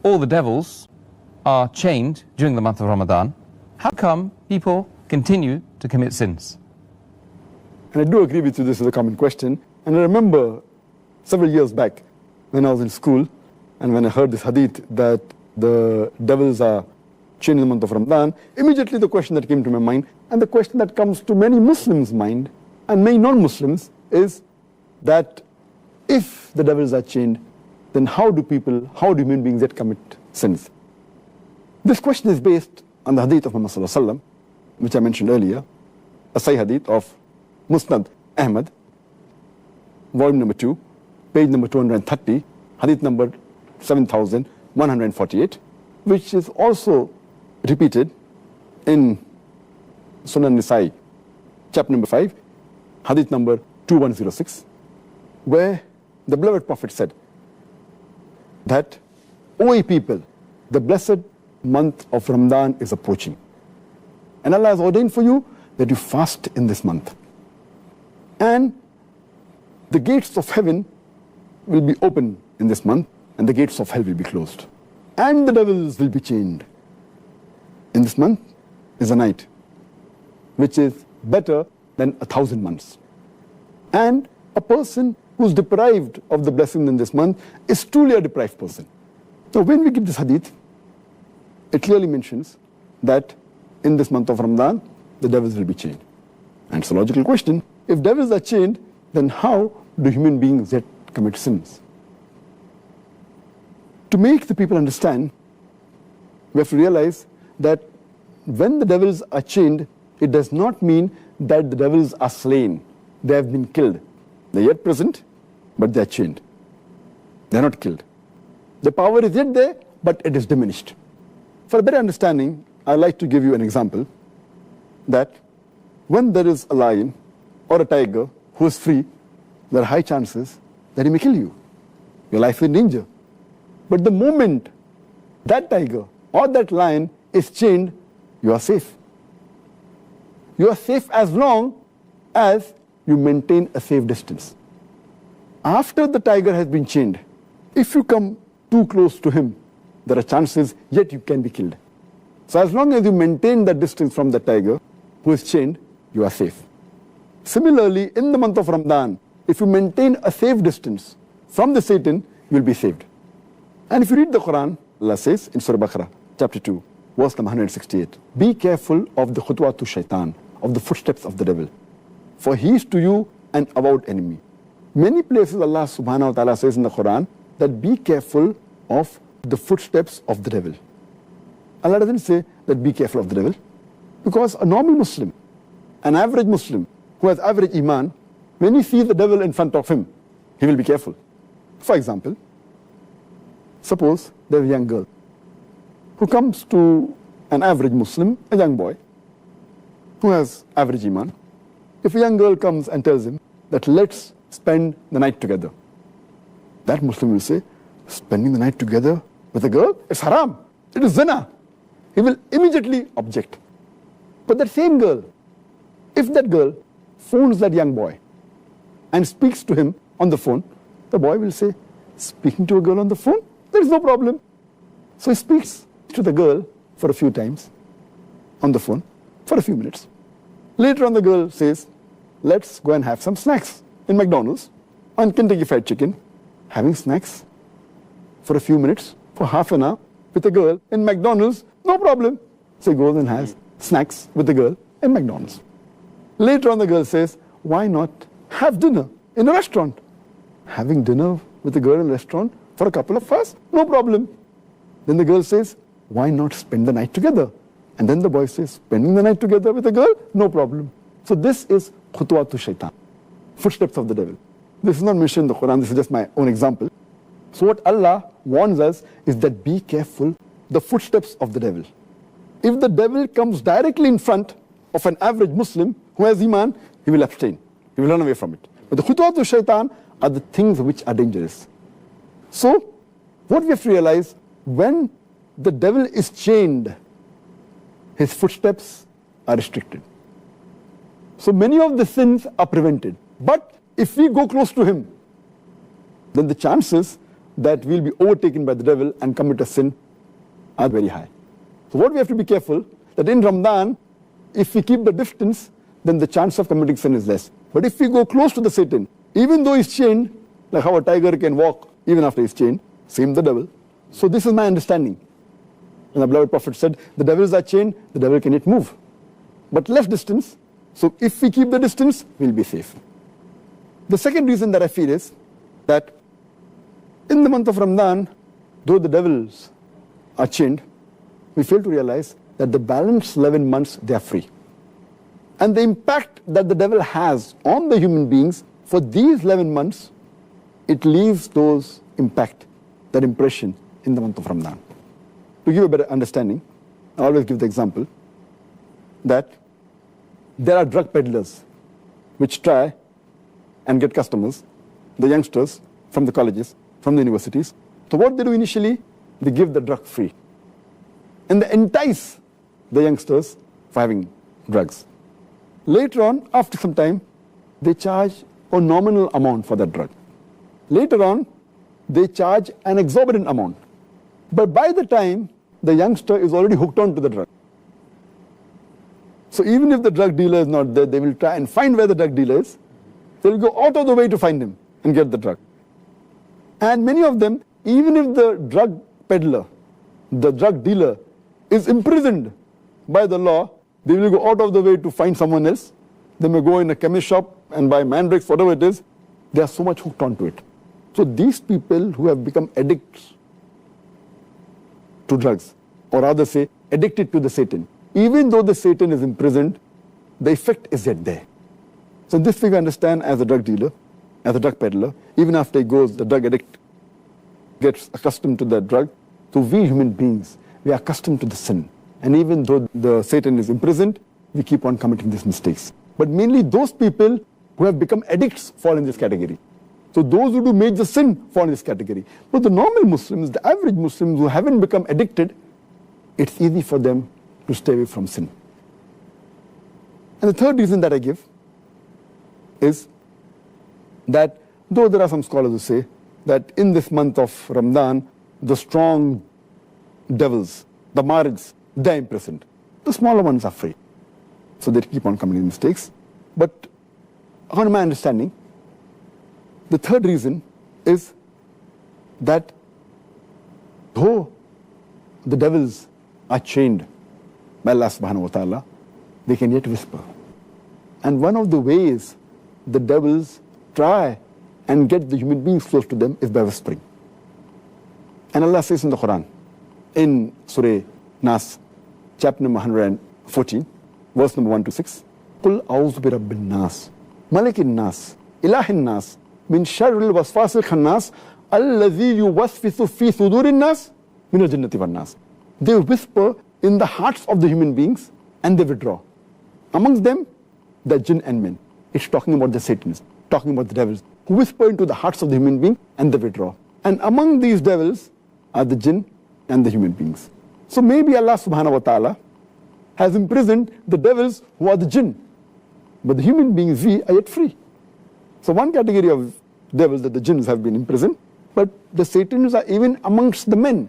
all the devils are chained during the month of Ramadan, how come people continue to commit sins? And I do agree with you, this is a common question. And I remember several years back when I was in school and when I heard this hadith that the devils are chained in the month of Ramadan, immediately the question that came to my mind, and the question that comes to many Muslims' mind and many non-Muslims, is that if the devils are chained, then how do human beings yet commit sins? This question is based on the hadith of Muhammad sallallahu alaihi wasallam, which I mentioned earlier, a Sahih hadith of Musnad Ahmad, volume number 2, page number 230, hadith number 7148, which is also repeated in Sunan Nisa'i, chapter number 5, hadith number 2106, where the beloved Prophet said that, O ye people, the blessed month of Ramadan is approaching, and Allah has ordained for you that you fast in this month, and the gates of heaven will be open in this month, and the gates of hell will be closed, and the devils will be chained. In this month is a night which is better than 1,000 months, and a person who is deprived of the blessing in this month is truly a deprived person. Now when we get this hadith, it clearly mentions that in this month of Ramadan, the devils will be chained. And it's a logical question. If devils are chained, then how do human beings yet commit sins? To make the people understand, we have to realize that when the devils are chained, it does not mean that the devils are slain. They have been killed. They're yet present, but they are chained. They're not killed. The power is yet there, but it is diminished. For a better understanding, I'd like to give you an example that when there is a lion or a tiger who is free, there are high chances that he may kill you. Your life is in danger. But the moment that tiger or that lion is chained, you are safe. You are safe as long as you maintain a safe distance. After the tiger has been chained, if you come too close to him, there are chances yet you can be killed. So as long as you maintain that distance from the tiger who is chained, you are safe. Similarly, in the month of Ramadan, if you maintain a safe distance from the Satan, you will be saved. And if you read the Quran, Allah says in Surah Baqarah, chapter 2, verse number 168, be careful of the khutwatu shaitan, of the footsteps of the devil, for he is to you an avowed enemy. Many places Allah subhanahu wa ta'ala says in the Quran that be careful of the footsteps of the devil. Allah doesn't say that be careful of the devil, because a normal Muslim, an average Muslim who has average iman, when he sees the devil in front of him, he will be careful. For example, suppose there's a young girl who comes to an average Muslim, a young boy who has average iman. If a young girl comes and tells him that let's spend the night together, that Muslim will say, spending the night together with a girl, it's haram, it is zina. He will immediately object. But that same girl, if that girl phones that young boy and speaks to him on the phone, the boy will say, speaking to a girl on the phone, there is no problem. So he speaks to the girl for a few times on the phone for a few minutes. Later on the girl says, let's go and have some snacks in McDonald's on Kentucky Fried Chicken. Having snacks for a few minutes, for half an hour with a girl in McDonald's, no problem. So he goes and has snacks with the girl in McDonald's. Later on the girl says, why not have dinner in a restaurant? Having dinner with a girl in a restaurant for a couple of hours, no problem. Then the girl says, why not spend the night together? And then the boy says, spending the night together with a girl, no problem. So this is khutwatu shaitan, footsteps of the devil. This is not mentioned in the Quran, this is just my own example. So what Allah warns us is that be careful the footsteps of the devil. If the devil comes directly in front of an average Muslim who has iman, he will abstain. He will run away from it. But the khutwatu shaitan are the things which are dangerous. So what we have to realize, when the devil is chained, his footsteps are restricted. So many of the sins are prevented. But if we go close to him, then the chances that we'll be overtaken by the devil and commit a sin are very high. So what we have to be careful, that in Ramadan, if we keep the distance, then the chance of committing sin is less. But if we go close to the Satan, even though he's chained, like how a tiger can walk even after he's chained, same the devil. So this is my understanding. And the beloved Prophet said, the devils are chained, the devil can yet move. But less distance, so if we keep the distance, we'll be safe. The second reason that I feel is that in the month of Ramadan, though the devils are chained, we fail to realize that the balance 11 months, they are free. And the impact that the devil has on the human beings for these 11 months, it leaves those impact, that impression in the month of Ramadan. To give a better understanding, I always give the example that there are drug peddlers which try and get customers, the youngsters from the colleges, from the universities. So what they do initially, they give the drug free. And they entice the youngsters for having drugs. Later on, after some time, they charge a nominal amount for that drug. Later on, they charge an exorbitant amount. But by the time, the youngster is already hooked on to the drug. So even if the drug dealer is not there, they will try and find where the drug dealer is. They will go out of the way to find him and get the drug. And many of them, even if the drug peddler, the drug dealer, is imprisoned by the law, they will go out of the way to find someone else. They may go in a chemist shop and buy mandrakes, whatever it is. They are so much hooked onto it. So these people who have become addicts to drugs, or rather say addicted to the Satan, even though the Satan is imprisoned, the effect is yet there. So this we understand as a drug dealer, as a drug peddler, even after he goes, the drug addict gets accustomed to that drug. So we human beings, we are accustomed to the sin. And even though the Satan is imprisoned, we keep on committing these mistakes. But mainly those people who have become addicts fall in this category. So those who do major sin fall in this category. But the normal Muslims, the average Muslims who haven't become addicted, it's easy for them to stay away from sin. And the third reason that I give is that though there are some scholars who say that in this month of Ramadan, the strong devils, the marids, they're imprisoned. The smaller ones are free. So they keep on committing mistakes. But according to my understanding, the third reason is that though the devils are chained by Allah subhanahu wa ta'ala, they can yet whisper. And one of the ways the devils try and get the human beings close to them is by whispering. And Allah says in the Quran, in Surah Nas, chapter number 114, verse number 1 to 6, قُلْ أَعُوذُ بِرَبِّ النَّاسِ مَلِكِ النَّاسِ إِلَهِ النَّاسِ مِنْ شَرِّ الْوَسْوَاسِ الْخَنَّاسِ الَّذِي يُوَسْوِسُ فِي صُدُورِ النَّاسِ مِنَ الْجِنَّةِ وَالنَّاسِ. They whisper in the hearts of the human beings and they withdraw. Amongst them, the jinn and men. It's talking about the Satans, talking about the devils, who whisper into the hearts of the human being and they withdraw. And among these devils are the jinn and the human beings. So maybe Allah subhanahu wa ta'ala has imprisoned the devils who are the jinn. But the human beings, we are yet free. So one category of devils, that the jinns have been imprisoned, but the Satans are even amongst the men.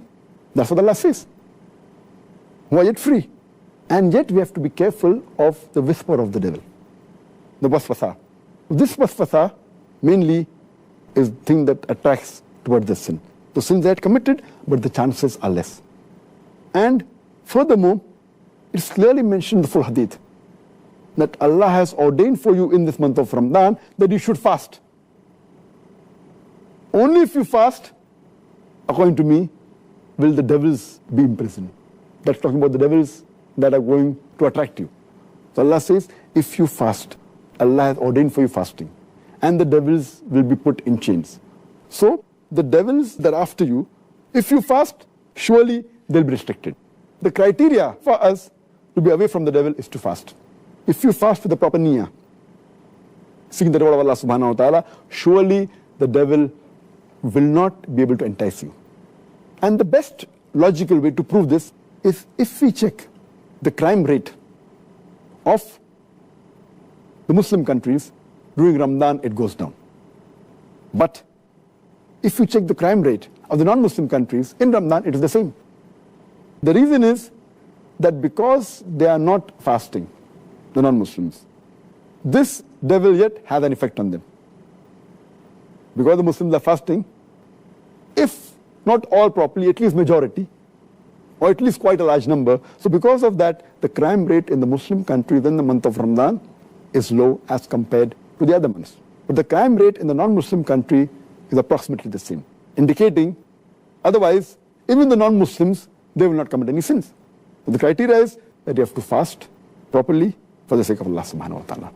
That's what Allah says. Who are yet free. And yet we have to be careful of the whisper of the devil. The waswasa. This waswasa mainly is the thing that attracts towards the sin. The sins are committed, but the chances are less. And furthermore, it's clearly mentioned in the full hadith that Allah has ordained for you in this month of Ramadan that you should fast. Only if you fast, according to me, will the devils be imprisoned. That's talking about the devils that are going to attract you. So Allah says, if you fast, Allah has ordained for you fasting, and the devils will be put in chains. So the devils that are after you, if you fast, surely they'll be restricted. The criteria for us to be away from the devil is to fast. If you fast with the proper niyyah, seeking the reward of Allah subhanahu wa ta'ala, surely the devil will not be able to entice you. And the best logical way to prove this is if we check the crime rate of the Muslim countries during Ramadan, it goes down. But if you check the crime rate of the non-Muslim countries, in Ramadan it is the same. The reason is that because they are not fasting, the non-Muslims, this devil yet has an effect on them. Because the Muslims are fasting, if not all properly, at least majority, or at least quite a large number. So because of that, the crime rate in the Muslim countries in the month of Ramadan is low as compared to the other months. But the crime rate in the non-Muslim country is approximately the same, indicating otherwise, even the non-Muslims, they will not commit any sins. So the criteria is that you have to fast properly for the sake of Allah subhanahu wa ta'ala.